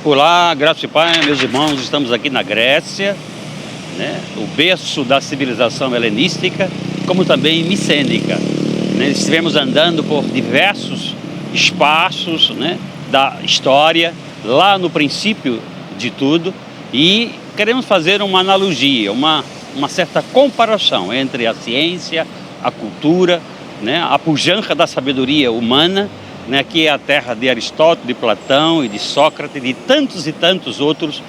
Olá, graças e paz, meus irmãos, estamos aqui na Grécia, né, o berço da civilização helenística, como também micênica. Né, estivemos andando por diversos espaços, né, da história, lá no princípio de tudo, e queremos fazer uma analogia, uma certa comparação entre a ciência, a cultura, né, a pujança da sabedoria humana, né, que é a terra de Aristóteles, de Platão e de Sócrates e tantos outros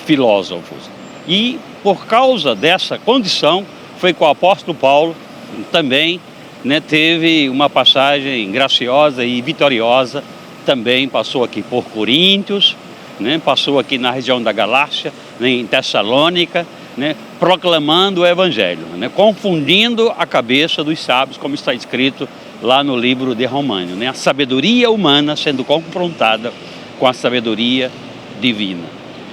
filósofos. E por causa dessa condição foi que o apóstolo Paulo também, né, teve uma passagem graciosa e vitoriosa, também passou aqui por Coríntios, né, passou aqui na região da Galácia, né, em Tessalônica, né, proclamando o Evangelho, né, confundindo a cabeça dos sábios, como está escrito lá no livro de Romanos, né, a sabedoria humana sendo confrontada com a sabedoria divina.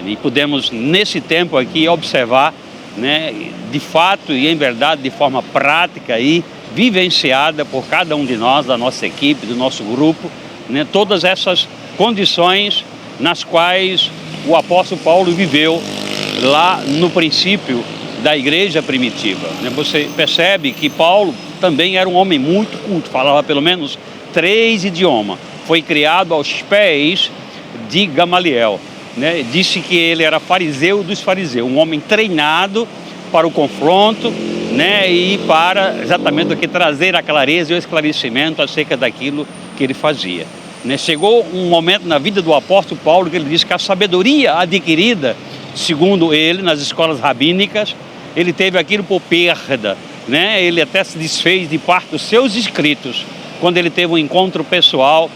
E podemos, nesse tempo aqui, observar, né, de fato e em verdade, de forma prática e vivenciada por cada um de nós, da nossa equipe, do nosso grupo, né, todas essas condições nas quais o apóstolo Paulo viveu lá no princípio da igreja primitiva. Você percebe que Paulo também era um homem muito culto, falava pelo menos 3 idiomas. Foi criado aos pés de Gamaliel. Né? Disse que ele era fariseu dos fariseus, um homem treinado para o confronto, né? E para exatamente o que trazer a clareza e o esclarecimento acerca daquilo que ele fazia. Né? Chegou um momento na vida do apóstolo Paulo que ele disse que a sabedoria adquirida, segundo ele, nas escolas rabínicas, ele teve aquilo por perda, né? Ele até se desfez de parte dos seus escritos quando ele teve um encontro pessoal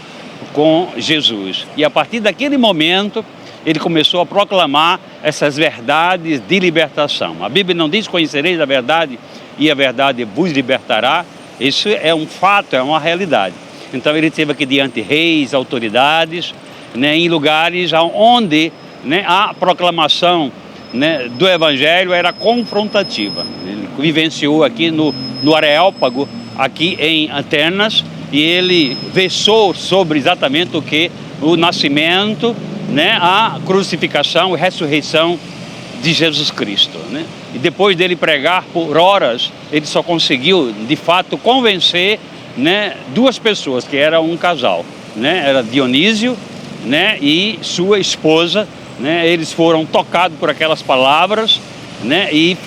com Jesus. E a partir daquele momento, ele começou a proclamar essas verdades de libertação. A Bíblia não diz: conhecereis a verdade e a verdade vos libertará. Isso é um fato, é uma realidade. Então ele esteve aqui diante de reis, autoridades, né, em lugares onde, né, a proclamação, né, do Evangelho era confrontativa. Ele vivenciou aqui no Areópago, aqui em Atenas, e ele versou sobre exatamente o que? O nascimento, né, a crucificação e ressurreição de Jesus Cristo. Né? E depois dele pregar por horas, ele só conseguiu, de fato, convencer, né, 2 pessoas, que era um casal. Né? Era Dionísio, né, e sua esposa. Né, eles foram tocados por aquelas palavras, né, e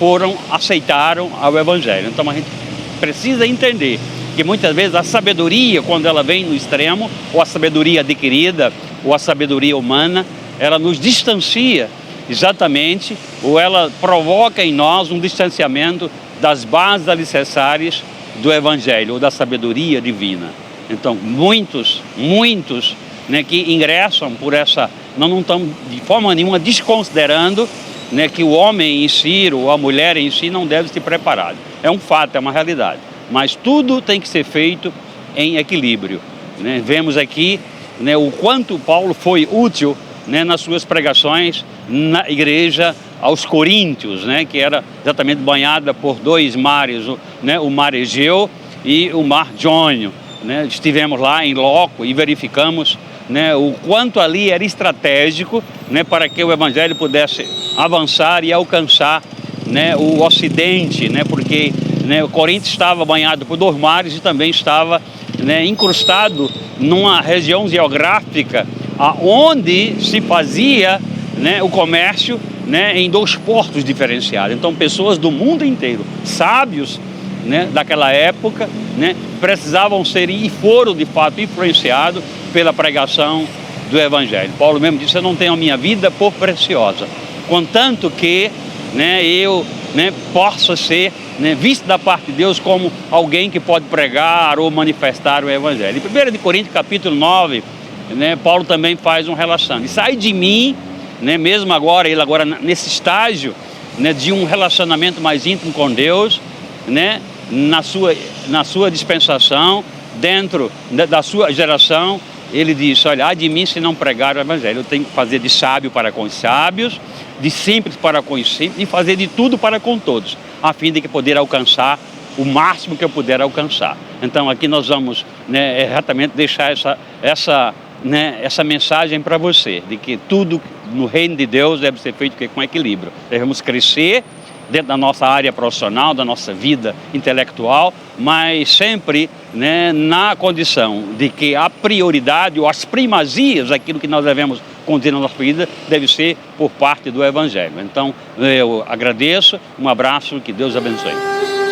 aceitaram ao Evangelho. Então a gente precisa entender que muitas vezes a sabedoria, quando ela vem no extremo, ou a sabedoria adquirida, ou a sabedoria humana, ela nos distancia exatamente, ou ela provoca em nós um distanciamento das bases alicerçares do Evangelho, ou da sabedoria divina. Então muitos, né, que ingressam por essa... Nós não estamos de forma nenhuma desconsiderando, né, que o homem em si ou a mulher em si não deve se preparar. É um fato, é uma realidade. Mas tudo tem que ser feito em equilíbrio. Né? Vemos aqui, né, o quanto Paulo foi útil, né, nas suas pregações na igreja aos Coríntios, né, que era exatamente banhada por 2 mares, né, o mar Egeu e o mar Jônio. Né? Estivemos lá em loco e verificamos, né, o quanto ali era estratégico, né, para que o Evangelho pudesse avançar e alcançar, né, o Ocidente, né, porque, né, o Corinto estava banhado por 2 mares e também estava, né, incrustado numa região geográfica onde se fazia, né, o comércio, né, em 2 portos diferenciados. Então pessoas do mundo inteiro, sábios, né, daquela época, né, precisavam ser e foram de fato influenciados pela pregação do Evangelho. Paulo mesmo disse: eu não tenho a minha vida por preciosa, contanto que, né, eu, né, possa ser, né, visto da parte de Deus como alguém que pode pregar ou manifestar o Evangelho. Em 1 Coríntios capítulo 9, né, Paulo também faz uma relação. E sai de mim, né, mesmo agora, ele agora nesse estágio, né, de um relacionamento mais íntimo com Deus, né, na sua dispensação, dentro da sua geração, ele diz: olha, há de mim se não pregar o Evangelho. Eu tenho que fazer de sábio para com os sábios, de simples para com os simples, e fazer de tudo para com todos, a fim de que poder alcançar o máximo que eu puder alcançar. Então aqui nós vamos, né, exatamente deixar essa né, essa mensagem para você, de que tudo no reino de Deus deve ser feito com equilíbrio. Devemos crescer dentro da nossa área profissional, da nossa vida intelectual, mas sempre, né, na condição de que a prioridade ou as primazias, aquilo que nós devemos conter na nossa vida, deve ser por parte do Evangelho. Então, eu agradeço, um abraço, que Deus abençoe.